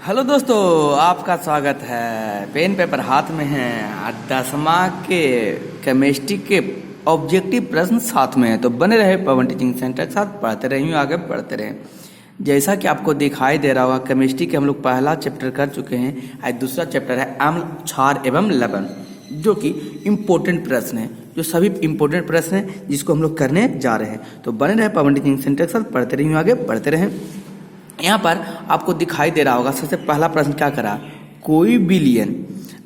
Hello दोस्तों, आपका स्वागत है। पेन पेपर हाथ में है। 10वीं के केमिस्ट्री के ऑब्जेक्टिव प्रश्न साथ में है, तो बने रहे पवन टीचिंग सेंटर के साथ, पढ़ते रहिए, आगे बढ़ते रहे। जैसा कि आपको दिखाई दे रहा होगा, केमिस्ट्री के हम लोग पहला चैप्टर कर चुके हैं। आज दूसरा चैप्टर है अम्ल, क्षार एवं लवण, जो कि इम्पोर्टेंट प्रश्न है, जो सभी इम्पोर्टेंट प्रश्न है जिसको हम लोग करने जा रहे हैं। तो बने रहे पवन टीचिंग सेंटर के साथ, पढ़ते रहिए, आगे बढ़ते रहे। यहाँ पर आपको दिखाई दे रहा होगा, सबसे पहला प्रश्न क्या करा, कोई विलयन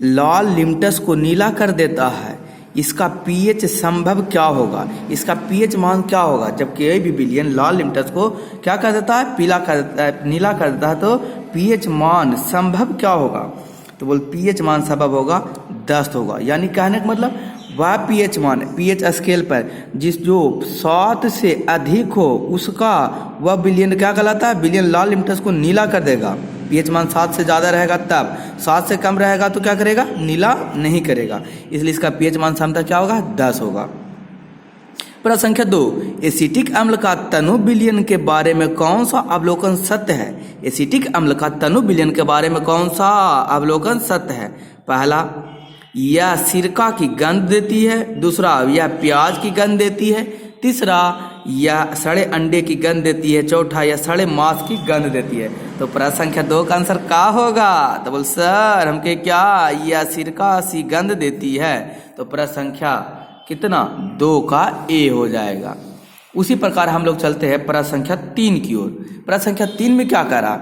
लाल लिमटस को नीला कर देता है, इसका पीएच संभव क्या होगा, इसका पीएच मान क्या होगा। जब कोई भी विलयन लाल लिमटस को क्या कर देता है, पीला कर देता है, नीला कर देता है, तो पीएच मान संभव क्या होगा। तो बोल पीएच मान संभव होगा 10 होगा। यानी कहने का मतलब वह पीएच मान, पीएच स्केल पर जिस जो 7 से अधिक हो उसका वह विलयन क्या कहलाता है, विलयन लाल लिमटस को नीला कर देगा। पीएच मान 7 से ज़्यादा रहेगा तब, 7 से कम रहेगा तो क्या करेगा, नीला नहीं करेगा। इसलिए इसका पीएच मान क्षमता क्या होगा, 10 होगा। प्रश्न संख्या 2, एसिटिक अम्ल का तनु विलयन के बारे में कौन सा अवलोकन सत्य है। एसिटिक अम्ल का तनु विलयन के बारे में कौन सा अवलोकन सत्य है। पहला, यह सिरका की गंध देती है। दूसरा, यह प्याज की गंध देती है। तीसरा, यह सड़े अंडे की गंध देती है। चौथा, यह सड़े मांस की गंध देती है। तो प्रश्न संख्या 2 का आंसर क्या होगा। तो बोल सर हमके क्या, यह सिरका सी गंध देती है। तो प्रश्न संख्या कितना, 2 का ए हो जाएगा। उसी प्रकार हम लोग चलते हैं प्रश्न संख्या 3 की ओर। प्रश्न संख्या 3 में क्या करा,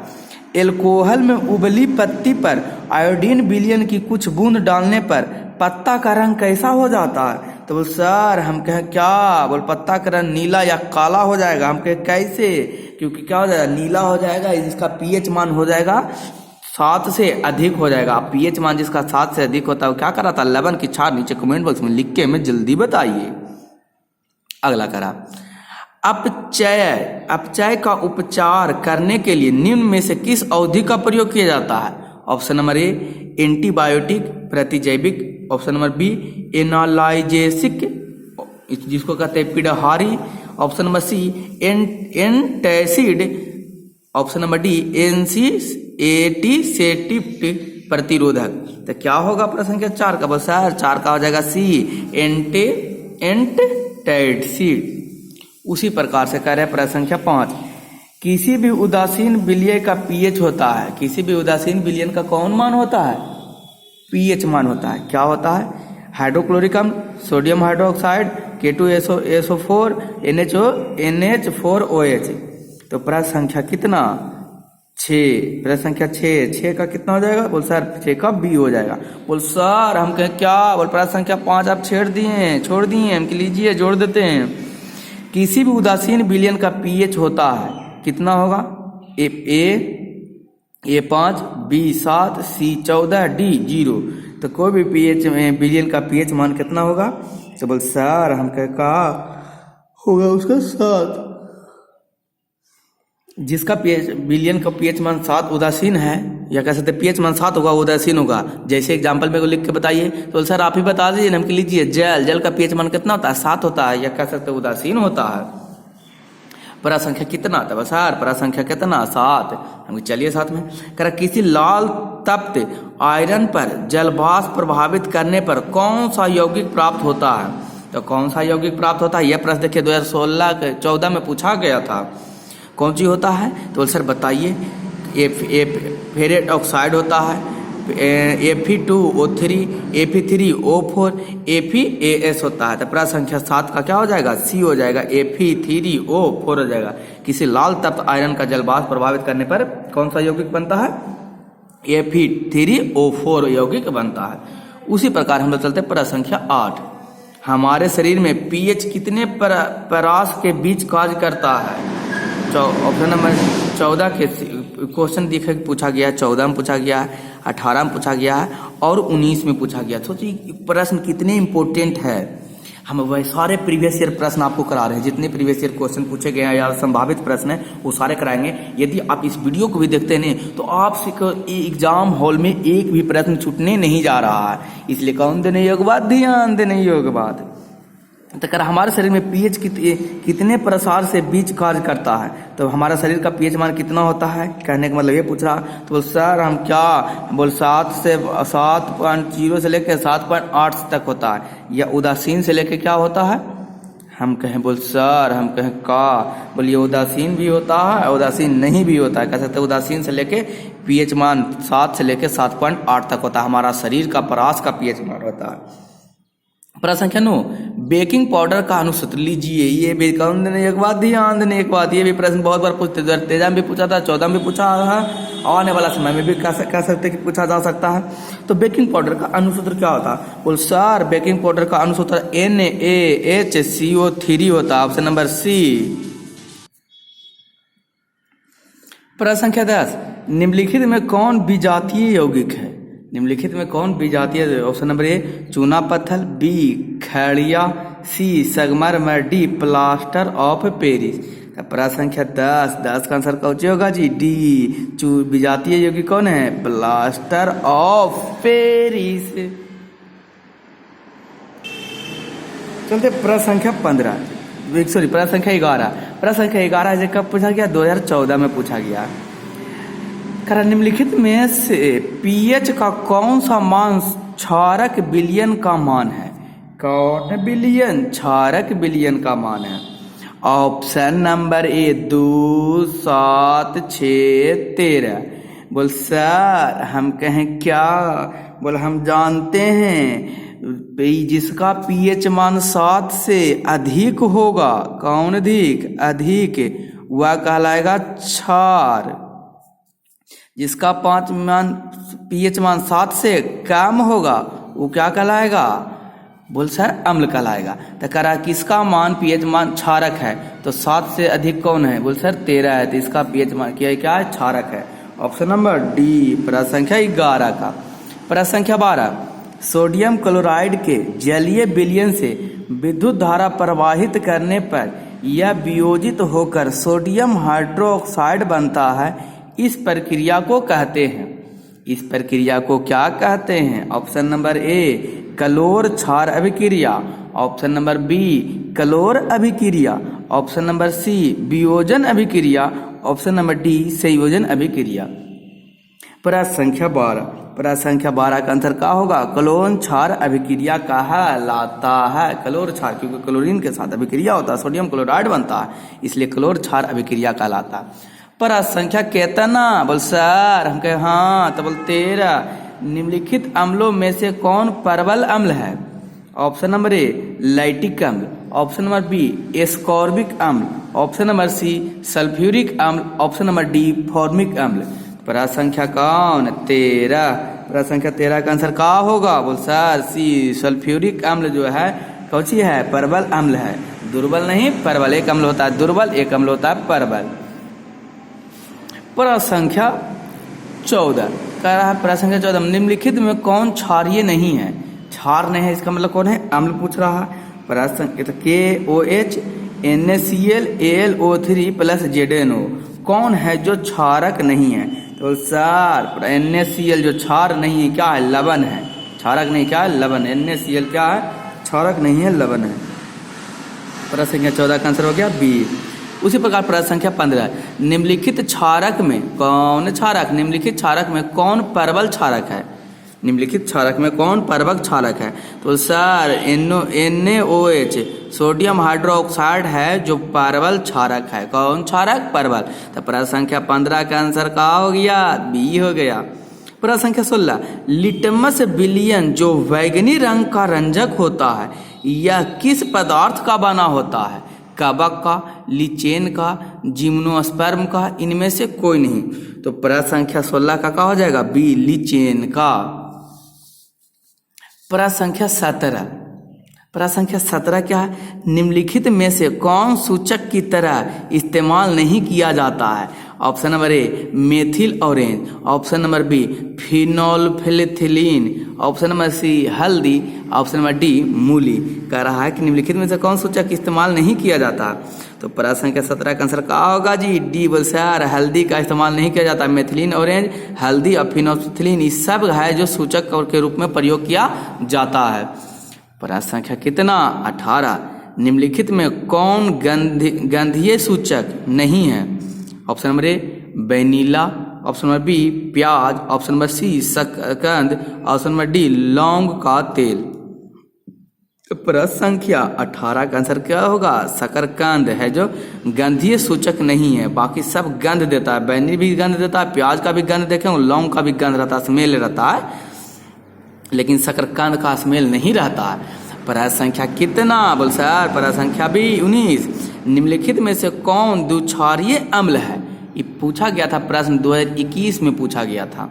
एल्कोहल में उबली पत्ती पर आयोडीन विलयन की कुछ बूंद डालने पर पत्ता का रंग कैसा हो जाता है। तो बोल सर हम कहें क्या, बोल पत्ता का रंग नीला या काला हो जाएगा। हम कहें कैसे, क्योंकि क्या हो जाएगा, नीला हो जाएगा, इसका पीएच मान हो जाएगा 7 से अधिक हो जाएगा। पीएच मान जिसका 7 से अधिक होता है वो क्या कराता है, लवण की क्षार। नीचे कमेंट बॉक्स में लिख के हमें जल्दी बताइए। अगला करा, अपचय का उपचार करने के लिए निम्न में से किस अवधि का प्रयोग किया जाता है। ऑप्शन नंबर ए, एंटीबायोटिक प्रतिजैविक। ऑप्शन नंबर बी, एनालाइजेसिक जिसको कहते हैं पिडहारी। Option number C, antacid. Option number D, antiseptic प्रतिरोधक। तो क्या होगा प्रश्न संख्या 4 का, बस सर 4 का हो जाएगा सी, एंटासिड। उसी प्रकार से कह रहे हैं प्रश्न संख्या 5, किसी भी उदासीन विलय का पीएच होता है। किसी भी उदासीन विलयन का कौन मान होता है, पीएच मान होता है। क्या होता है, हाइड्रोक्लोरिक अम्ल, सोडियम हाइड्रोक्साइड, K2SO4, NH4OH। तो प्रश्न संख्या कितना, 6। प्रश्न संख्या 6 का कितना हो जाएगा, बोल सर 6 का बी हो जाएगा। बोल सर हम कहें क्या, बोल प्रश्न संख्या 5 आप छोड़ दिए, हम लीजिए जोड़ देते हैं। किसी भी उदासीन विलयन का पीएच होता है कितना होगा, A5, B7, C14, D0। तो कोई भी पीएच विलयन का पीएच मान कितना होगा। तो बोल सर हम का होगा उसका 7। जिसका पीएच विलयन का पीएच मान 7 उदासीन है, या कह सकते पीएच मान 7 होगा, उदासीन होगा। जैसे एग्जांपल में को लिख के बताइए। तो सर आप ही बता दीजिए, हम लीजिए जल का पीएच मान कितना होता है, 7 होता है, या कह सकते उदासीन होता है। प्रश्न संख्या कितना था, बस सर प्रश्न संख्या कितना, 7। हम चलिए साथ में कर, किसी लाल तप्त आयरन पर जलवाष्प प्रभावित करने पर कौन सा यौगिक प्राप्त होता है। तो कौन सा यौगिक प्राप्त होता है, यह प्रश्न देखिए 2016-14 में पूछा गया था। कौन सी होता है, तो सर बताइए। फेरेट ऑक्साइड होता है, Fe2O3, Fe3O4, FeAS होता है। तो प्रश्न संख्या 7 का क्या हो जाएगा, सी हो जाएगा, Fe3O4 हो जाएगा। किसी लाल तप्त आयरन का जलवाष्प प्रभावित करने पर कौन सा यौगिक बनता है, Fe3O4 यौगिक बनता है। उसी प्रकार हम लोग चलते हैं प्रश्न संख्या 8, हमारे शरीर में पीएच कितने परास के बीच कार्य करता है। ऑप्शन नंबर 14 के क्वेश्चन दिखे पूछा गया है, 14 में पूछा गया है, 18 में पूछा गया है और 19 में पूछा गया। सोचिए प्रश्न कितने इंपॉर्टेंट है। हम वह सारे प्रीवियस ईयर प्रश्न आपको करा रहे हैं, जितने प्रीवियस ईयर क्वेश्चन पूछे गए हैं या संभावित प्रश्न है वो सारे कराएंगे। यदि आप इस वीडियो को भी देखते हैं तो आपसे एग्जाम हॉल में एक भी प्रश्न छूटने नहीं जा रहा है। इसलिए कौन देने योग्य बात, ध्यान देने योग्य बात। तो कर हमारे शरीर में पीएच कितने प्रसार से बीज कार्य करता है, तो हमारा शरीर का पीएच मान कितना होता है, कहने का मतलब ये पूछ रहा। तो बोल सर हम क्या बोल 7.0 से लेकर 7.8 तक होता है, या उदासीन से लेकर क्या होता है, हम कहें बोल सर हम कहें का बोल ये उदासीन भी होता है उदासीन नहीं भी होता है, कह सकते उदासीन से लेके पीएच मान 7 से लेके 7.8 तक होता है, हमारा शरीर का परास का पीएच मान होता है। प्रश्न संख्या 9, बेकिंग पाउडर का अनुसूत्र लीजिए। ये भी एक बात ध्यान देने एक बात, ये भी प्रश्न बहुत बार पूछते, 2013 में भी पूछा था, 14 में भी पूछा है, आने वाला समय में भी कह सकते कि पूछा जा सकता है। तो बेकिंग पाउडर का अनुसूत्र क्या होता है, बोल सर बेकिंग पाउडर का अनुसूत्र NaHCO3 होता है, ऑप्शन नंबर सी। प्रश्न संख्या 10, निम्नलिखित में कौन विजातीय यौगिक है, निम्नलिखित में कौन विजातीय, ऑप्शन नंबर ए चूना पत्थर, बी खड़िया, सी संगमरमर, डी प्लास्टर ऑफ पेरिस। प्रश्न संख्या 10 का आंसर कौन होगा जी, डी विजातीय यौगिक कौन है, प्लास्टर ऑफ पेरिस। चलते प्रश्न संख्या 11, प्रश्न संख्या 11 कब पूछा गया, 2014 में पूछा गया। निम्नलिखित में से पीएच का कौन सा मान क्षारक विलयन का मान है, कौन विलयन क्षारक विलयन का मान है, ऑप्शन नंबर ए 2, 7, 6, 13। बोल सर हम कहें क्या, बोल हम जानते हैं जिसका पीएच मान 7 से अधिक होगा, कौन अधिक वह कहलाएगा क्षार, जिसका पीएच मान 7 से कम होगा वो क्या कहलाएगा, बोल सर अम्ल कहलाएगा। तो कह रहा किसका मान पीएच मान क्षारक है, तो 7 से अधिक कौन है, बोल सर 13 है, तो इसका पीएच मान क्या है क्षारक है, ऑप्शन नंबर डी। प्रश्न संख्या 11 का। प्रश्न संख्या 12, सोडियम क्लोराइड के जलीय विलयन से विद्युत धारा प्रवाहित करने पर यह वियोजित होकर सोडियम हाइड्रोक्साइड बनता है, इस प्रक्रिया को कहते हैं, इस प्रक्रिया को क्या कहते हैं, ऑप्शन नंबर ए कलोर क्षार अभिक्रिया, ऑप्शन नंबर बी कलोर अभिक्रिया, ऑप्शन नंबर सी वियोजन अभिक्रिया, ऑप्शन नंबर डी संयोजन अभिक्रिया। प्रश्न संख्या 12 का आंसर क्या होगा, क्लोर क्षार अभिक्रिया कहलाता है, क्लोर क्षार क्योंकि क्लोरीन के साथ अभिक्रिया होता है, सोडियम क्लोराइड बनता है, इसलिए क्लोर क्षार अभिक्रिया कहलाता है। प्रश्न संख्या कितना, बोल सर हम कहे हाँ, तो बोल 13। निम्नलिखित अम्लों में से कौन प्रबल अम्ल है, ऑप्शन नंबर ए लैक्टिक अम्ल, ऑप्शन नंबर बी एस्कॉर्बिक अम्ल, ऑप्शन नंबर सी सल्फ्यूरिक अम्ल, ऑप्शन नंबर डी फॉर्मिक अम्ल। प्रश्न संख्या कौन 13, प्रश्न संख्या 13 का आंसर क्या होगा, बोल सर सी सल्फ्यूरिक अम्ल जो है कौन सी है, प्रबल अम्ल है, दुर्बल नहीं प्रबल, एक अम्ल होता है दुर्बल, एक अम्ल होता है प्रबल। प्रश्न संख्या 14 कह रहा है, प्रश्न संख्या 14 निम्नलिखित में कौन क्षारीय नहीं है, क्षार नहीं है इसका मतलब कौन है, अम्ल पूछ रहा है। प्रश्न संख्या KOH NaCl AlO3 plus ZnO कौन है जो क्षारक नहीं है, तो सर NaCl जो क्षार नहीं है क्या है, लवण है, क्षारक नहीं क्या है लवण, NaCl क्या है क्षारक नहीं है लवण है। प्रश्न संख्या 14 का आंसर हो गया बी। उसी प्रकार प्रश्न संख्या 15 निम्नलिखित क्षारक में कौन क्षारक, निम्नलिखित क्षारक में कौन प्रबल क्षारक है, निम्नलिखित क्षारक में कौन प्रबल क्षारक है, तो सर NaOH सोडियम हाइड्रोक्साइड है जो प्रबल क्षारक है, कौन क्षारक प्रबल। तो प्रश्न संख्या 15 का आंसर क्या हो गया, बी हो गया। प्रश्न संख्या 16 लिटमस विलयन जो बैंगनी रंग का रंजक होता है यह किस पदार्थ का बना होता है, कवक का, लिचेन का, जिम्नोस्पर्म का, इनमें से कोई नहीं। तो प्रश्न संख्या 16 का क्या हो जाएगा, बी लिचेन का। प्रश्न संख्या 17 क्या है, निम्नलिखित में से कौन सूचक की तरह इस्तेमाल नहीं किया जाता है, option number A methyl orange, option number B phenolphthalein, option number C हल्दी, ऑप्शन नंबर डी मूली। कह रहा है कि निम्नलिखित में से कौन सूचक इस्तेमाल नहीं किया जाता, तो प्रश्न संख्या 17 का आंसर क्या होगा जी, डी बोल सर हल्दी का इस्तेमाल नहीं किया जाता, मेथिलीन ऑरेंज, हल्दी और फिनोल्फिथिलीन ये सब है जो सूचक के रूप में प्रयोग किया जाता है। प्रश्न संख्या कितना 18 निम्नलिखित में कौन गंधीय सूचक नहीं है? Option number A vanilla, option number B प्याज, ऑप्शन नंबर सी शकरकंद, ऑप्शन नंबर डी लौंग का तेल। प्रश्न संख्या 18 का आंसर क्या होगा? शकरकंद है जो गंधीय सूचक नहीं है, बाकी सब गंध देता है। बैनी भी गंध देता है, प्याज का भी गंध देखे, लौंग का भी गंध रहता है, स्मेल रहता है, लेकिन शकरकंद का स्मेल नहीं रहता है। प्रश्न संख्या कितना? बोल सर प्रश्न संख्या भी 19। निम्नलिखित में से कौन द्विक्षारीय अम्ल है? ये पूछा गया था, प्रश्न 2021 में पूछा गया था।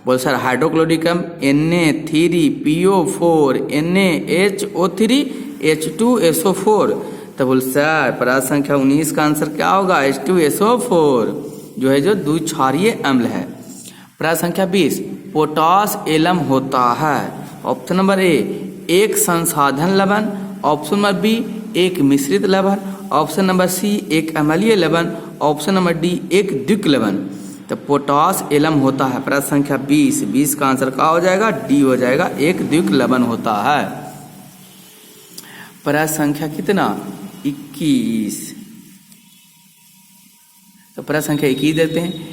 बोल सर हाइड्रोक्लोरिक अम्ल Na3PO4 NaHO3 H2SO4। तो बोल सर प्रश्न संख्या 19 का आंसर क्या होगा? H2SO4 जो है जो द्विक्षारीय अम्ल है। प्रश्न संख्या 20 पोटास एलम होता है? ऑप्शन नंबर ए एक संसाधन लवण, ऑप्शन नंबर बी एक मिश्रित लवण, ऑप्शन नंबर सी एक अम्लीय लवण, ऑप्शन नंबर डी एक द्विक लवण। तो पोटास एलम होता है। प्रश्न संख्या 20 का आंसर क्या हो जाएगा? डी हो जाएगा, एक द्विक लवण होता है। प्रश्न संख्या कितना? 21। तो प्रश्न संख्या 21 देते हैं।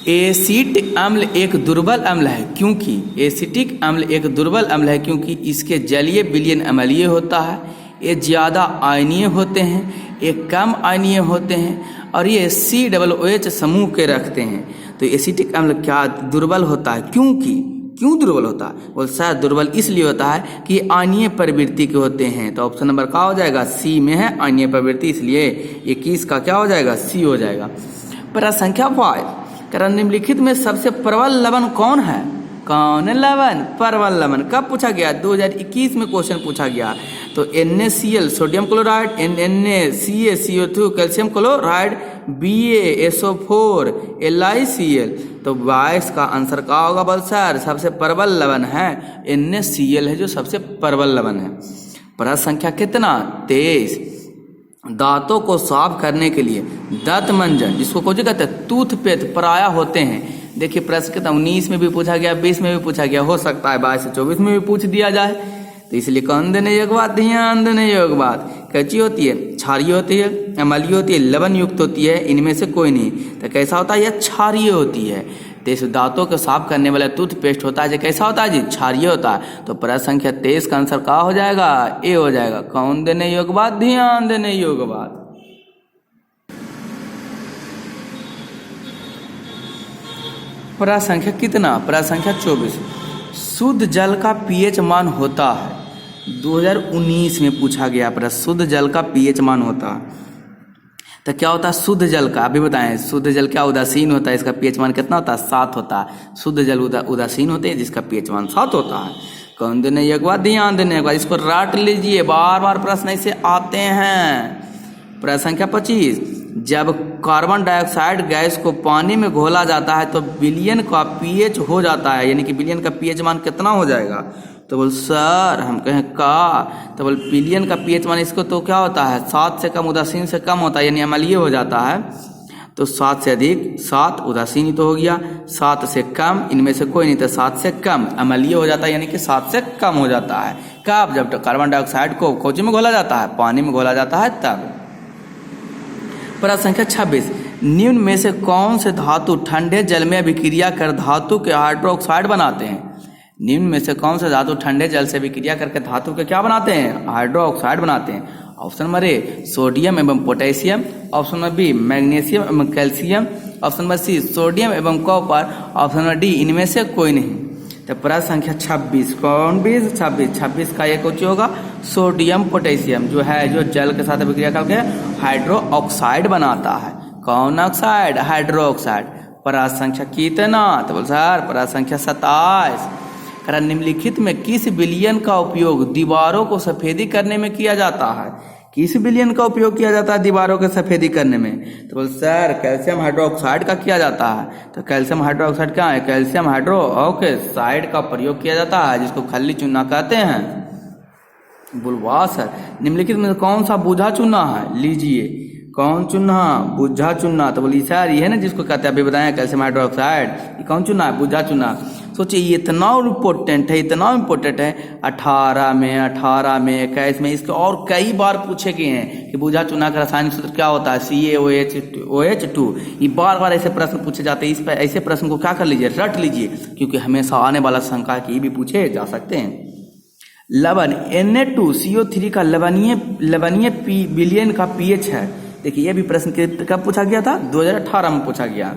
एसिटिक अम्ल एक दुर्बल अम्ल है क्योंकि एसिटिक अम्ल एक दुर्बल अम्ल है क्योंकि इसके जलीय विलयन अम्लीय होता है, ये ज़्यादा आयनीय होते हैं, ये कम आयनीय होते हैं और ये COOH समूह के रखते हैं। तो एसिटिक अम्ल क्या दुर्बल होता है? क्यों दुर्बल होता है? वो शायद दुर्बल इसलिए होता है कि आयनीय प्रवृत्ति के होते हैं। तो ऑप्शन नंबर क्या हो जाएगा? सी में है आयनीय प्रवृत्ति, इसलिए 21 का क्या हो जाएगा? सी हो जाएगा। प्रश्न संख्या 5 कारण निम्नलिखित में सबसे प्रबल लवण कौन है? कौन लवण? प्रबल लवण कब पूछा गया? 2021 में क्वेश्चन पूछा गया। तो NaCl sodium chloride, NaCaCO2 calcium chloride, BaSO4 LiCl। तो 22 का आंसर क्या होगा? बोल सर सबसे प्रबल लवण है NaCl है जो सबसे प्रबल लवण है। प्रश्न संख्या कितना? 23 दांतों को साफ करने के लिए दांत मंजन जिसको कुछ कहते हैं टूथपेस्ट प्राय होते हैं। देखिए प्रश्न कितना 19 में भी पूछा गया, 20 में भी पूछा गया, हो सकता है 22 से 24 में भी पूछ दिया जाए। तो इसलिए कौन देने योग्य बात? ध्यान देने योग्य बात। कैसी होती है? क्षारीय होती है, अम्लीय होती है, लवण युक्त होती है, इनमें से कोई नहीं। तो कैसा होता है? यह क्षारीय होती है। तो इस दांतों को साफ करने वाला टूथपेस्ट होता है जो कैसा होता है जी? क्षारीय होता है। तो प्रश्न संख्या 23 का आंसर क्या हो जाएगा? ए हो जाएगा। कौन देने योग्य बात? ध्यान देने योग्य बात। प्रश्न संख्या कितना? प्रश्न संख्या 24 शुद्ध जल का पीएच मान होता है? 2019 में पूछा गया प्रश्न, शुद्ध जल का पीएच मान होता है। तो क्या होता है शुद्ध जल का? अभी बताएं। शुद्ध जल क्या उदासीन होता है, इसका पीएच मान कितना होता है? 7 होता है। शुद्ध जल उदासीन होते हैं जिसका पीएच मान 7 होता है। कौन देने एक बार? ध्यान देने एक बार। इसको रट लीजिए, बार बार प्रश्न ऐसे आते हैं। प्रश्न संख्या 25 जब कार्बन डाइऑक्साइड गैस को पानी में घोला जाता है तो विलयन का पीएच हो जाता है, यानी कि विलयन का पीएच मान कितना हो जाएगा? तो बोल सर हम कहें का, तो बोल विलयन का पीएच मान इसको तो क्या होता है? 7 से कम, उदासीन से कम होता है, यानी अम्लीय हो जाता है। तो 7 से अधिक 7 उदासीन ही तो हो गया, 7 से कम इनमें से कोई नहीं, तो 7 से कम अम्लीय हो जाता है, यानी कि 7 से कम हो जाता है। कब? जब कार्बन डाइऑक्साइड को कोची में घोला जाता है, पानी में घोला जाता है, तब। प्रश्न संख्या 26 निम्न में से कौन से धातु ठंडे जल में अभिक्रिया कर धातु के हाइड्रोक्साइड बनाते हैं? निम्न में से कौन से धातु ठंडे जल से विक्रिया करके धातु के क्या बनाते हैं? हाइड्रोक्साइड बनाते हैं। ऑप्शन नंबर ए सोडियम एवं potassium, option number B magnesium एवं calcium, option number C sodium एवं कॉपर, ऑप्शन नंबर डी इनमें से कोई नहीं। तो प्रश्न संख्या 26 कौन? 26 का एक कुछ होगा सोडियम पोटेशियम जो है जो जल के साथ विक्रिया करके हाइड्रो ऑक्साइड बनाता है। कौन ऑक्साइड? Hydro oxide. प्रश्न संख्या कितना? तो बोल सर प्रश्न संख्या 27 कारण निम्नलिखित में किस विलयन का उपयोग दीवारों को सफेदी करने में किया जाता है? किस विलयन का उपयोग किया जाता है दीवारों के सफेदी करने में? तो बोल सर कैल्शियम हाइड्रोक्साइड का किया जाता है। तो कैल्शियम हाइड्रोक्साइड क्या है? कैल्शियम हाइड्रोक्साइड का प्रयोग किया जाता है जिसको खल्ली चूना कहते हैं। बोलवा सर निम्नलिखित में कौन सा बुझा चूना है? लीजिए कौन चूना? बुझा चूना। तो बोलिए सर ये है ना जिसको कहते हैं, अभी बताएं कैल्शियम हाइड्रोक्साइड, ये कौन चूना है? बुझा चूना। सोचिए ये इतना इम्पोर्टेंट है 18 में 21 में इसके और कई बार पूछे गए हैं कि बुझा चुना का रासायनिक सूत्र क्या होता है CaOH2। ये बार बार ऐसे प्रश्न पूछे जाते हैं। इस पर ऐसे प्रश्न को क्या कर लीजिए, रट लीजिए, क्योंकि हमेशा आने वाला शंका की भी पूछे जा सकते हैं। लवण Na2CO3 का लवणीय विलयन का pH है। देखिए ये भी प्रश्न कब पूछा गया था, 2018 में पूछा गया।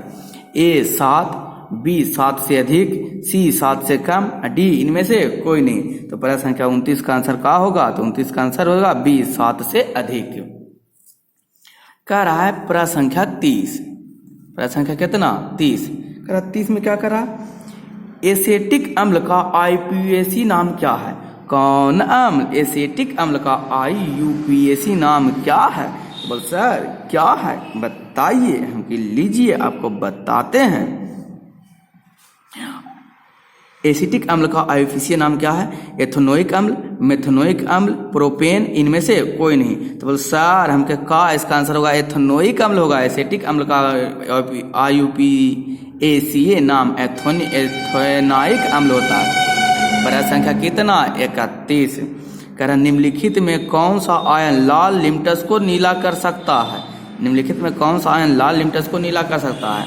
A 7, B 7 से अधिक, C 7 से कम, D इनमें से कोई नहीं। तो प्रश्न संख्या 29 का आंसर क्या होगा, तो 29 का आंसर होगा B 7 से अधिक। कह रहा है प्रश्न संख्या 30। प्रश्न संख्या कितना, 30। कह रहा 30 में क्या कर रहा, एसेटिक अम्ल का IUPAC नाम क्या है। कौन अम्ल, एसेटिक अम्ल का IUPAC नाम क्या है। बोल सर क्या है बताइए, हम लीजिए आपको बताते हैं। एसिटिक अम्ल का IUPAC नाम क्या है, एथेनोइक अम्ल, मेथेनोइक अम्ल, प्रोपेन, इनमें से कोई नहीं। तो बोल सर हमके का इसका आंसर होगा एथेनोइक अम्ल होगा। एसिटिक अम्ल का IUPAC नाम एथेनोइक अम्ल होता है। प्रश्न संख्या कितना, 31। कह रहा निम्नलिखित में कौन सा आयन लाल लिम्टस को नीला कर सकता है। निम्नलिखित में कौन सा आयन लाल लिम्टस को नीला कर सकता है।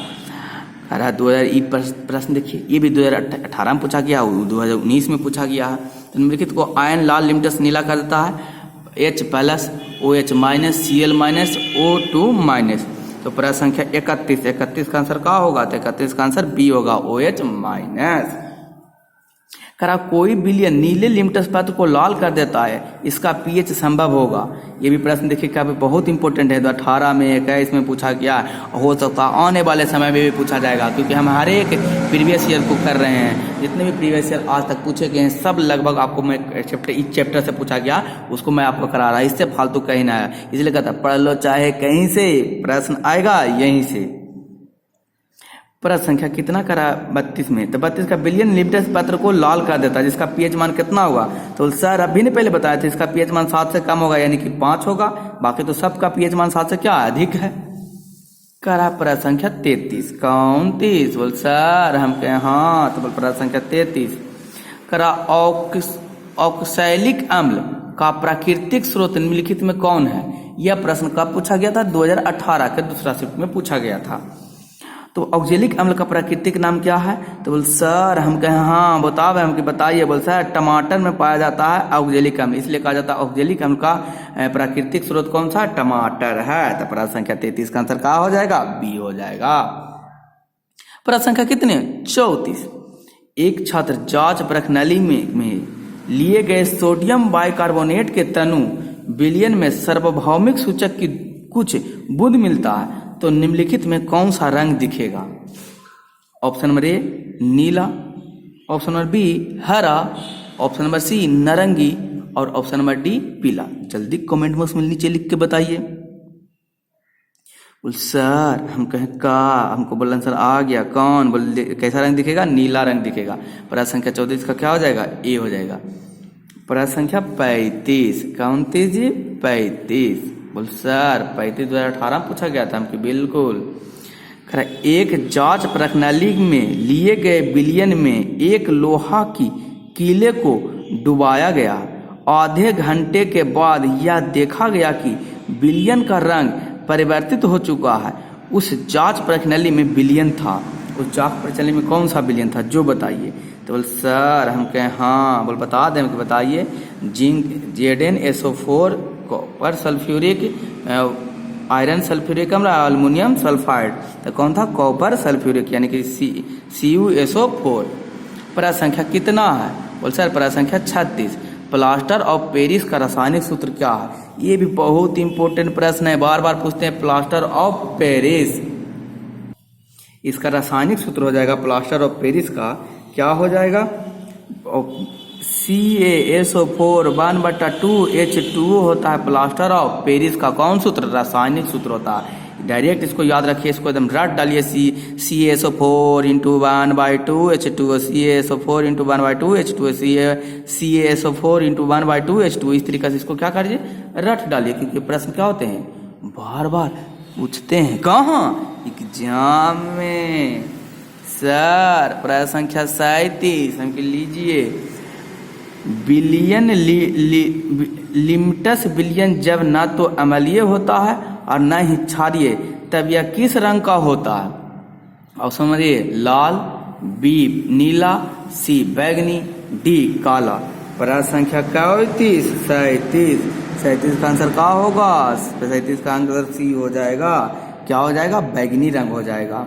कह रहा 2000 प्रश्न देखिए, ये भी 2018 में पूछा गया, 2019 में पूछा गया है। तो निम्नलिखित को आयन लाल लिम्टस नीला कर देता है, H+, OH-, Cl-, O2-। तो प्रश्न संख्या 31 का आंसर क्या होगा, तो 31 का आंसर B होगा, OH-। करा कोई विलयन नीले लिम्टस पत्र को लाल कर देता है, इसका pH संभव होगा। ये भी प्रश्न देखिए क्या बहुत इंपॉर्टेंट है, 2018 में 21 में पूछा गया, हो सकता है आने वाले समय में भी पूछा जाएगा, क्योंकि हम हर एक प्रीवियस ईयर को कर रहे हैं। जितने भी प्रीवियस ईयर आज तक पूछे गए हैं सब लगभग आपको मैं इस चैप्टर से पूछा गया उसको मैं आपको करा रहा, इससे फालतू कहीं ना है। इसलिए कहता पढ़ लो चाहे कहीं से, प्रश्न आएगा यहीं से। प्रश्न संख्या कितना करा, 32 में। तो 32 का विलयन लिम्टस पत्र को लाल कर देता है, जिसका pH मान कितना होगा। तो सर अभी ने पहले बताया था इसका pH मान 7 से कम होगा, यानी कि 5 होगा। बाकी तो सबका pH मान 7 से क्या अधिक है। करा प्रश्न संख्या 33। कौन 30, बोल सर हम कहे हाँ, तो बोल प्रश्न संख्या 33। करा ऑक्सैलिक अम्ल का प्राकृतिक स्रोत निम्नलिखित में कौन है। यह प्रश्न कब पूछा गया था, 2018 के दूसरा शिफ्ट में पूछा गया था। तो ऑक्जेलिक अम्ल का प्राकृतिक नाम क्या है। तो बोल सर हम कहें हाँ बताओ, हमको बताइए। बोल सर टमाटर में पाया जाता है ऑक्जेलिक अम्ल, इसलिए कहा जाता है ऑक्जेलिक अम्ल का प्राकृतिक स्रोत कौन सा, टमाटर है। तो प्रश्न संख्या 33 का आंसर क्या हो जाएगा, बी हो जाएगा। प्रश्न संख्या कितने, 34। एक छात्र जांच प्रश्नावली में लिए गए सोडियम बाइकार्बोनेट के तनु विलयन में सार्वभौमिक सूचक की कुछ बूंद मिलता है, तो निम्नलिखित में कौन सा रंग दिखेगा। ऑप्शन नंबर ए नीला, ऑप्शन नंबर बी हरा, ऑप्शन नंबर सी नारंगी और ऑप्शन नंबर डी पीला। जल्दी कमेंट बॉक्स में नीचे लिख के बताइए। बोल सर हम कहें का, हमको बोलन सर आ गया, कौन बोल कैसा रंग दिखेगा, नीला रंग दिखेगा। प्रश्न संख्या 34 का क्या हो जाएगा, ए हो जाएगा। प्रश्न संख्या 35। कौन जी 35। बोल सर 35 2018 पूछा गया था हमको, बिल्कुल। एक जांच प्रश्नावली में लिए गए विलयन में एक लोहा की कीले को डुबाया गया। आधे घंटे के बाद यह देखा गया कि विलयन का रंग परिवर्तित हो चुका है। उस जांच प्रश्नावली में विलयन था, उस जांच प्रश्नावली में कौन सा विलयन था जो बताइए। तो बोल सर हम कहें हाँ, बोल बता दें हमको बताइए। Zinc ZnSO4, copper sulphuric, iron sulphuric अम्ल, एल्युमिनियम सल्फाइड। तो कौन था, कॉपर सल्फ्यूरिक यानी कि CuSO4। प्रश्न संख्या कितना है, बोल सर प्रश्न संख्या 36। प्लास्टर ऑफ पेरिस का रासायनिक सूत्र क्या है। ये भी बहुत इंपॉर्टेंट प्रश्न है, बार बार पूछते हैं। प्लास्टर ऑफ पेरिस, इसका रासायनिक सूत्र हो जाएगा प्लास्टर ऑफ पेरिस का क्या हो जाएगा, CaSO4 1/2H2O होता है प्लास्टर ऑफ पेरिस का कौन सूत्र, रासायनिक सूत्र होता है। डायरेक्ट इसको याद रखिए, इसको एकदम रट डालिए। CaSO4 × 1/2H2O, CaSO4 × 1/2H2O, CaSO4 × 1/2H2O। इस तरीके से इसको क्या करिए, रट डालिए, क्योंकि प्रश्न क्या होते हैं बार बार पूछते हैं कहाँ, एग्जाम में। सर प्रश्न संख्या 37 हमके लीजिए। बिलियन लिमिटस बिलियन जब ना तो अम्लीय होता है और न ही क्षारीय, तब यह किस रंग का होता है? ऑप्शन नंबर ए लाल, बी नीला, सी बैगनी, डी काला। प्रश्न संख्या 37 का आंसर क्या होगा? 37 का आंसर सी हो जाएगा। क्या हो जाएगा? बैगनी रंग हो जाएगा।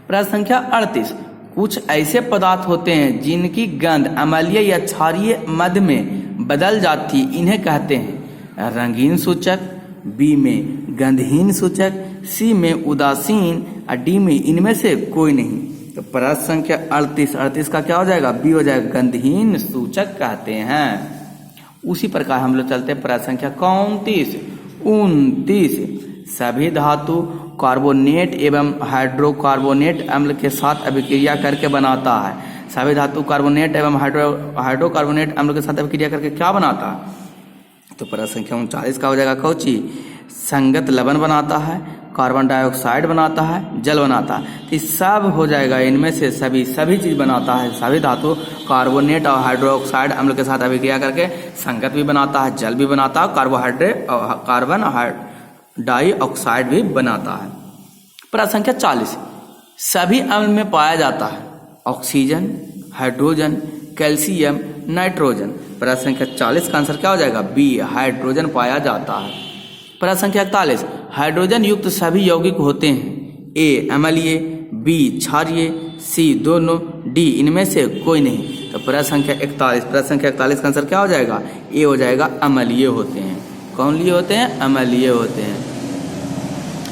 प्रश्न संख्या 38, कुछ ऐसे पदार्थ होते हैं जिनकी गंध अम्लीय या क्षारीय मद में बदल जाती, इन्हें कहते हैं रंगीन सूचक, बी में गंधहीन सूचक, सी में उदासीन और डी में इनमें से कोई नहीं। तो प्रश्न संख्या 38 का क्या हो जाएगा? बी हो जाएगा, गंधहीन सूचक कहते हैं। उसी प्रकार हम लोग चलते हैं प्रश्न संख्या 29 सभी धातु कार्बोनेट एवं हाइड्रोकार्बोनेट अम्ल के साथ अभिक्रिया करके बनाता है। सभी धातु कार्बोनेट एवं हाइड्रोकार्बोनेट अम्ल के साथ अभिक्रिया करके क्या बनाता है? तो प्रश्न संख्या 39 का हो जाएगा कौची? संगत लवण बनाता है, कार्बन डाइऑक्साइड बनाता है, जल बनाता है। तो सब हो जाएगा, इनमें से सभी चीज बनाता है। सभी धातु कार्बोनेट और हाइड्रोक्साइड अम्ल के साथ अभिक्रिया करके संगत भी बनाता है, जल भी बनाता है, कार्बन डाइऑक्साइड भी बनाता है। प्रश्न संख्या 40 सभी अम्ल में पाया जाता है ऑक्सीजन, हाइड्रोजन, कैल्शियम, नाइट्रोजन। प्रश्न संख्या 40 का आंसर क्या हो जाएगा? बी हाइड्रोजन पाया जाता है। प्रश्न संख्या 41 हाइड्रोजन युक्त सभी यौगिक होते हैं, ए अम्लीय, बी क्षारीय, सी दोनों, डी इनमें से कोई नहीं। तो प्रश्न संख्या 41 का आंसर क्या हो जाएगा? ए हो जाएगा, अम्लीय होते हैं। कौन लिए होते हैं? अम्लीय होते हैं।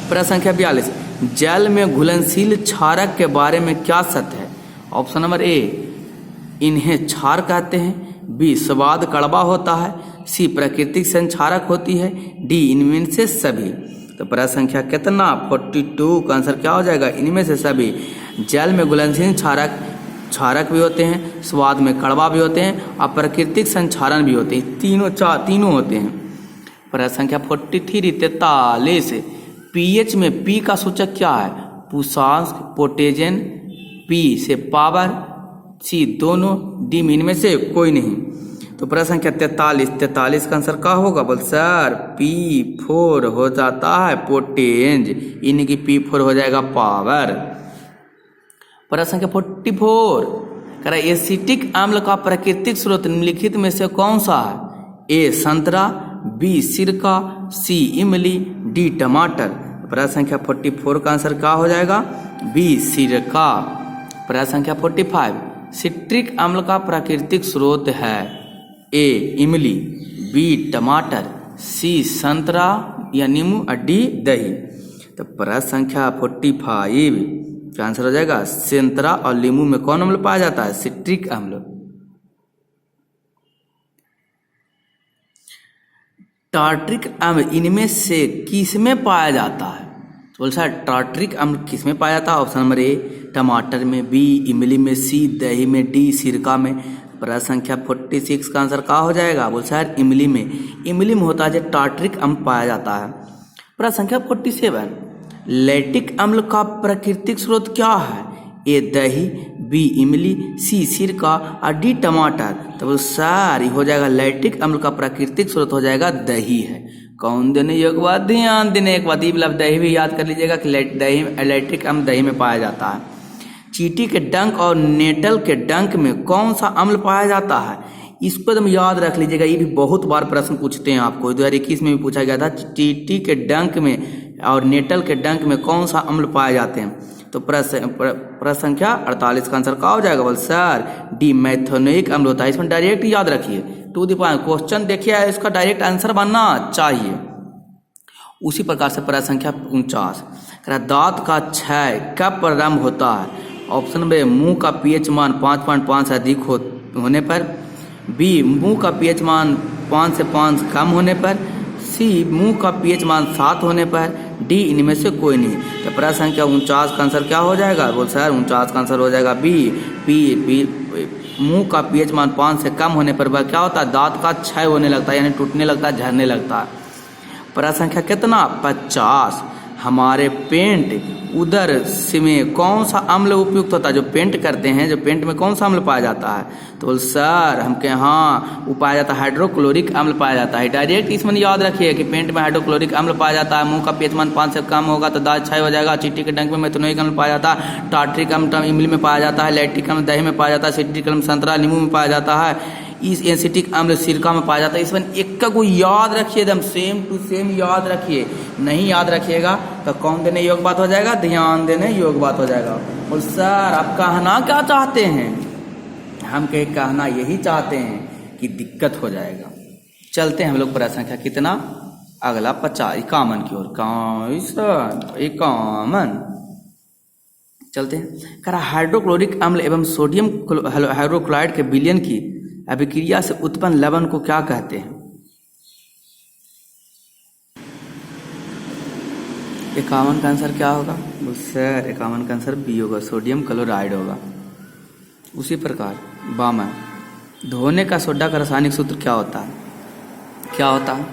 प्रश्न संख्या 42 जल में घुलनशील क्षारक के बारे में क्या सत्य है? ऑप्शन नंबर ए इन्हें क्षार कहते हैं, बी स्वाद कड़वा होता है, सी प्राकृतिक संक्षारक होती है, डी इनमें से सभी। तो प्रश्न संख्या कितना? 42 का आंसर क्या हो जाएगा? इनमें से सभी। जल में घुलनशील क्षारक भी होते हैं, स्वाद में कड़वा भी होते हैं और प्राकृतिक संक्षारण भी होते हैं। तीनों होते हैं। प्रश्न संख्या 43 पीएच में पी का सूचक क्या है? पुषांक, पोटेजन, पी से पावर, सी दोनों, डी इनमें से कोई नहीं। तो प्रश्न संख्या 43 का आंसर क्या होगा? बोल सर P4 हो जाता है पोटेंज, इनकी P4 हो जाएगा पावर। प्रश्न संख्या 44 कह रहा है एसिटिक अम्ल का प्राकृतिक स्रोत निम्नलिखित में से कौन सा है? ए संतरा, बी सिरका, सी इमली, डी टमाटर। प्रश्न संख्या 44 का आंसर क्या हो जाएगा? बी सिरका। प्रश्न संख्या 45 सिट्रिक अम्ल का प्राकृतिक स्रोत है ए इमली, बी टमाटर, सी संतरा या नींबू और डी दही। तो प्रश्न संख्या 45 का आंसर हो जाएगा संतरा और नींबू में कौन अम्ल पाया जाता है? सिट्रिक अम्ल। टार्ट्रिक अम्ल इनमें से किसमें पाया जाता है? तो बोल सर टार्ट्रिक अम्ल किसमें पाया जाता है? ऑप्शन नंबर ए टमाटर में, बी इमली में, सी दही में, डी सिरका में। प्रश्न संख्या 46 का आंसर क्या हो जाएगा? बोल सर इमली में होता है जो टार्ट्रिक अम्ल पाया जाता है। प्रश्न संख्या 47 लैक्टिक अम्ल का प्राकृतिक स्रोत क्या है? ए दही, बी इमली, सी सिरका और डी टमाटर। तो सर हो जाएगा लैक्टिक अम्ल का प्राकृतिक स्रोत हो जाएगा दही है। कौन देने योग्य? ध्यान देने एक बात दही भी याद कर लीजिएगा कि लैक्टिक अम्ल दही में पाया जाता है। चींटी के डंक और नेटल के डंक में कौन सा अम्ल पाया जाता है? इसको एकदम याद रख लीजिएगा, ये भी बहुत बार प्रश्न पूछते हैं आपको। 2021 में भी पूछा गया था चींटी के डंक में और नेटल के डंक में कौन सा अम्ल पाए जाते हैं? तो प्रश्न संख्या 48 का आंसर क्या हो जाएगा? बोल सर डी मैथोनिक अम्ल होता है। इसमें डायरेक्ट याद रखिए, टू द पॉइंट क्वेश्चन देखिए, इसका डायरेक्ट आंसर बनना चाहिए। उसी प्रकार से प्रश्न संख्या 49 दांत का क्षय कब प्रारंभ होता है? ऑप्शन नंबर मुंह का पीएच मान 5.5 से अधिक होने पर, बी मुंह का पीएच मान 5 से 5 कम होने पर, सी मुंह का पीएच मान 7 होने पर, डी इनमें से कोई नहीं। तो प्रश्न संख्या 49 का आंसर क्या हो जाएगा? बोल सर 49 का आंसर हो जाएगा बी मुंह का पीएच मान 5 से कम होने पर वह क्या होता है? दांत का क्षय होने लगता है, यानी टूटने लगता है, झड़ने लगता है। प्रश्न संख्या कितना? 50 हमारे पेंट उधर से में कौन सा अम्ल उपयुक्त होता है? जो पेंट करते हैं, जो पेंट में कौन सा अम्ल पाया जाता है? तो बोल सर हमके हाँ वो पाया जाता है, हाइड्रोक्लोरिक अम्ल पाया जाता है। डायरेक्ट इसमें याद रखिए कि पेंट में हाइड्रोक्लोरिक अम्ल पाया जाता है। मुंह का pH मान 5 से कम होगा तो दांत छाई हो जाएगा। चींटी के डंक में मेथनोइक अम्ल पाया जाता है। टार्ट्रिक अम्ल इमली में पाया जाता है। लैक्टिक अम्ल दही में पाया जाता है। सिट्रिक अम्ल संतरा नींबू में पाया जाता है। इस एसिटिक अम्ल सिरका में पाया जाता है। इसमें एक का को याद रखिए, एकदम सेम टू सेम याद रखिए। नहीं याद रखिएगा तो कौन देने योग बात हो जाएगा? ध्यान देने योग बात हो जाएगा। बोल सर आप कहना क्या चाहते हैं? हम कहना यही चाहते हैं कि दिक्कत हो जाएगा। चलते हैं हम लोग प्रश्न संख्या कितना अगला 51 की ओर। 51 चलते हैं। करा हाइड्रोक्लोरिक अम्ल एवं सोडियम हाइड्रोक्लोराइड के विलयन की अभिक्रिया से उत्पन्न लवण को क्या कहते हैं? 51 का आंसर क्या होगा? सर 51 का आंसर बी होगा, सोडियम क्लोराइड होगा। उसी प्रकार बामा धोने का सोडा का रासायनिक सूत्र क्या होता है? क्या होता है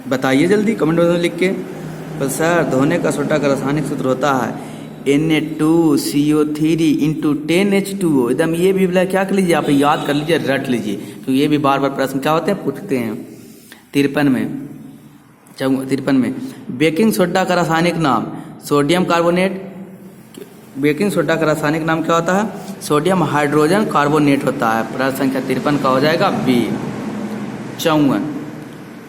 बताइए जल्दी कमेंट बॉक्स में लिख के। तो सर धोने का सोडा का रासायनिक सूत्र होता है Na2CO3 इंटू 10H2O। एकदम ये भी क्या कर लीजिए, आप याद कर लीजिए, रट लीजिए, तो ये भी बार बार प्रश्न क्या होते हैं पूछते हैं। 53 में बेकिंग सोडा का रासायनिक नाम सोडियम कार्बोनेट। बेकिंग सोडा का रासायनिक नाम क्या होता है? सोडियम हाइड्रोजन कार्बोनेट होता है। प्रश्न संख्या 53 का हो जाएगा बी। 54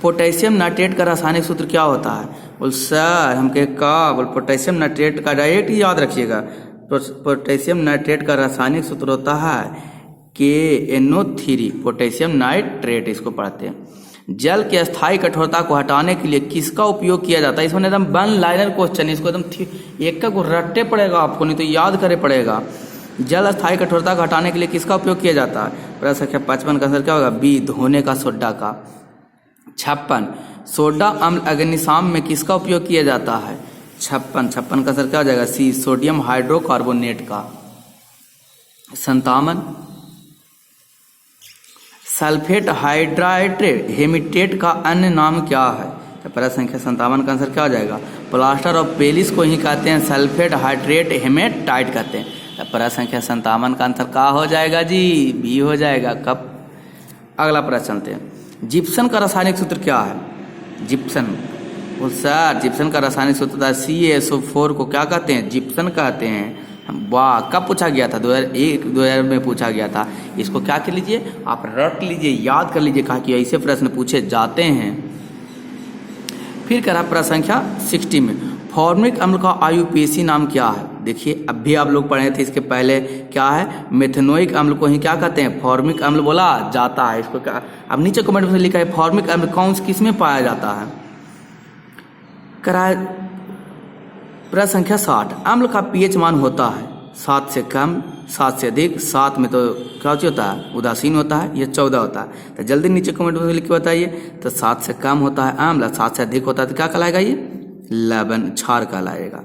पोटेशियम नाइट्रेट का रासायनिक सूत्र क्या होता है? बोल सर हम बोल पोटेशियम नाइट्रेट का डायरेक्ट याद रखिएगा। पोटेशियम नाइट्रेट का रासायनिक सूत्र होता है KNO3 पोटेशियम नाइट्रेट, इसको पढ़ते हैं। जल की अस्थायी कठोरता को हटाने के लिए किसका उपयोग किया जाता है? इसमें एकदम वन लाइनर क्वेश्चन, इसको एकदम एक का को रट्टे पड़ेगा आपको, नहीं तो याद करे पड़ेगा। जल अस्थायी कठोरता को हटाने के लिए किसका उपयोग किया जाता है? प्रश्न संख्या 55 का आंसर क्या होगा? बी धोने का सोडा का। 56 सोडा अम्ल अग्निशाम में किसका उपयोग किया जाता है? 56 का आंसर क्या हो जाएगा? सी सोडियम हाइड्रोकार्बोनेट का। 57 सल्फेट हाइड्राइड्रेट हेमिटेट का अन्य नाम क्या है? तो प्रश्न संख्या 57 का आंसर क्या हो जाएगा? प्लास्टर ऑफ पेरिस को ही कहते हैं सल्फेट हाइड्रेट हेमेटाइट कहते हैं। तो प्रश्न संख्या 57 का आंसर क्या हो जाएगा जी? बी हो जाएगा। कब अगला प्रश्न चलते हैं। जिप्सन का रासायनिक सूत्र क्या है? जिप्सन सर जिप्सन का रासायनिक सूत्र था CaSO4 को क्या कहते हैं? जिप्सन कहते हैं। वाह कब पूछा गया था? 2001-2000 में पूछा गया था। इसको क्या कर लीजिए, आप रट लीजिए, याद कर लीजिए, कहा कि ऐसे प्रश्न पूछे जाते हैं। फिर करा प्रश्न संख्या 60 में फॉर्मिक अम्ल का आयुपेशी नाम क्या है? देखिए अब भी आप लोग पढ़े थे इसके पहले, क्या है? मेथनोइक अम्ल को ही क्या कहते हैं? फॉर्मिक अम्ल बोला जाता है। इसको क्या अब नीचे कमेंट में लिखा है फॉर्मिक अम्ल कौन किस में पाया जाता है? करा प्रश्न संख्या 60 अम्ल का pH मान होता है 7 से कम, 7 से अधिक। 7 में तो क्या होता है? उदासीन होता है। यह 14 होता है। तो जल्दी नीचे कमेंट में लिख के बताइए। तो 7 से कम होता है अम्ल, 7 से अधिक होता है तो क्या कहलाएगा? ये लवण क्षार कहलाएगा।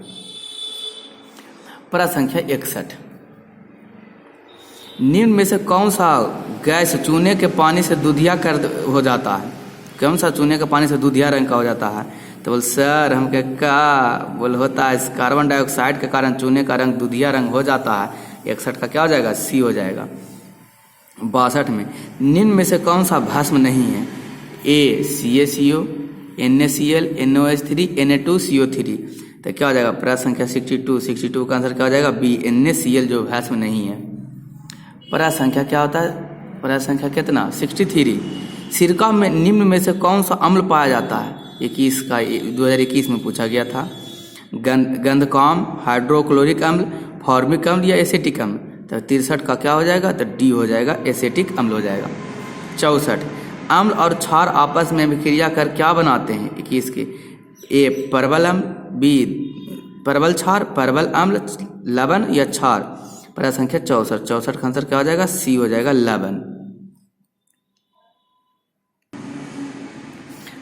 प्रश्न संख्या 61 निम्न में से कौन सा गैस चूने के पानी से दूधिया कर हो जाता है? कौन सा चूने के पानी से दूधिया रंग का हो जाता है? तो बोल सर हम क्या बोल होता है? कार्बन डाइऑक्साइड के कारण चूने का रंग दूधिया रंग हो जाता है। 61 का क्या हो जाएगा? सी हो जाएगा। 62 में निम्न में से कौन सा भस्म नहीं है? ए CaCO, NaCl, NOH3, Na2CO3। तो क्या हो जाएगा? प्रश्न संख्या 62 का आंसर क्या हो जाएगा? बी NaCl जो भस्म नहीं है। प्रश्न संख्या क्या होता है? प्रश्न संख्या कितना? 63 सिरका में निम्न में से कौन सा अम्ल पाया जाता है? 2021 में पूछा गया था। गंधकाम, हाइड्रोक्लोरिक अम्ल, फॉर्मिक अम्ल या एसिटिक अम्ल। तो 63 का क्या हो जाएगा? तो डी हो जाएगा, एसिटिक अम्ल हो जाएगा। 64 अम्ल और क्षार आपस में अभिक्रिया कर क्या बनाते हैं? 21 के ए परवल अम्ल, बी परवल क्षार, परवल अम्ल, लवण या क्षार। प्रश्न संख्या 64 का आंसर क्या हो जाएगा? सी हो जाएगा, लवण।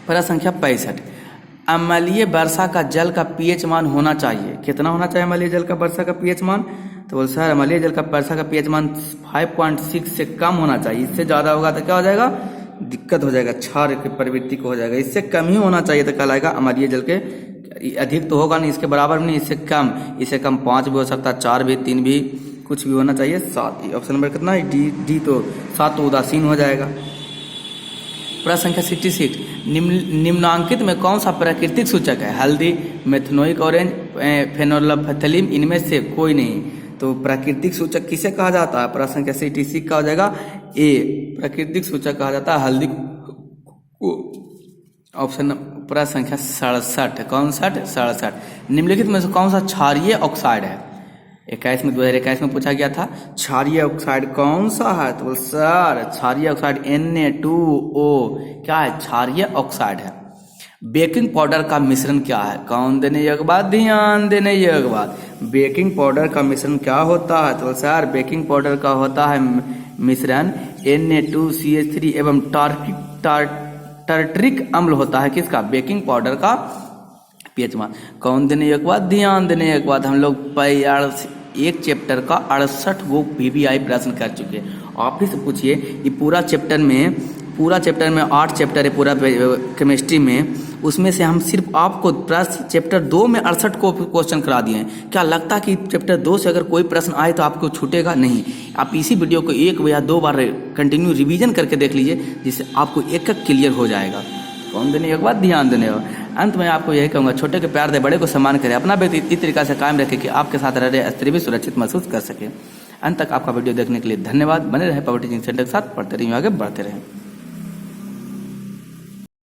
प्रश्न संख्या 65 अम्लीय वर्षा का जल का pH मान होना चाहिए। कितना होना चाहिए अम्लीय जल का वर्षा का pH मान? तो बोल सर अम्लीय जल का वर्षा का pH मान 5.6 से कम होना चाहिए। इससे ज़्यादा होगा तो क्या हो जाएगा? दिक्कत हो जाएगा, क्षार की प्रवृत्ति को हो जाएगा। इससे कम ही होना चाहिए तो कहलाएगा अम्लीय जल के अधिक तो होगा नहीं, इसके बराबर नहीं, इससे कम 5 भी हो सकता है, 4 भी, 3 भी, कुछ भी होना चाहिए 7। ऑप्शन नंबर कितना है? डी। तो 7 तो उदासीन हो जाएगा। प्रश्न संख्या 66, निम्नांकित में कौन सा प्राकृतिक सूचक है? हल्दी, मेथनोइक ऑरेंज, फेनोल्फथलीन, इनमें से कोई नहीं। तो प्राकृतिक सूचक किसे कहा जाता है? प्रश्न संख्या 66 का हो जाएगा ए, प्राकृतिक सूचक कहा जाता है हल्दी को। ऑप्शन प्रश्न संख्या 67, कौन 67, निम्नलिखित में से कौन सा क्षारीय ऑक्साइड है? 2021 में पूछा गया था, क्षारीय ऑक्साइड कौन सा है? तो सर क्षारीय ऑक्साइड Na2O क्या है? क्षारीय ऑक्साइड है। बेकिंग पाउडर का मिश्रण क्या है? कौन देने योग्य बात, ध्यान देने योग्य बात। बेकिंग पाउडर का मिश्रण क्या होता है? तो सर बेकिंग पाउडर का होता है मिश्रण Na2CH3 एवं टार्टरिक अम्ल होता है। किसका? बेकिंग पाउडर का पीएच मान। कौन देने योग्य बात, ध्यान देने योग्य बात। हम लोग एक चैप्टर का 68 गो पीबीआई प्रश्न कर चुके हैं। आप ही से पूछिए, ये पूरा चैप्टर में 8 चैप्टर है पूरा केमिस्ट्री में, उसमें से हम सिर्फ आपको प्रश्न चैप्टर 2 में 68 को क्वेश्चन करा दिए हैं। क्या लगता है कि चैप्टर 2 से अगर कोई प्रश्न आए तो आपको छूटेगा? नहीं। आप इसी वीडियो को 1 या 2 बार कंटिन्यू रिवीजन करके देख लीजिए, जिससे आपको एक क्लियर हो जाएगा। कौन देने एक बात, ध्यान देने हो। अंत में आपको यही कहूँगा, छोटे के प्यार दे, बड़े को सम्मान करें, अपना व्यक्ति इस तरीका से कायम रखें कि आपके साथ रह रहे स्त्री भी सुरक्षित महसूस कर सके। अंत तक आपका वीडियो देखने के लिए धन्यवाद। बने रहे पावर टीचिंग सेंटर के साथ, पढ़ते रहिए, आगे बढ़ते रहें।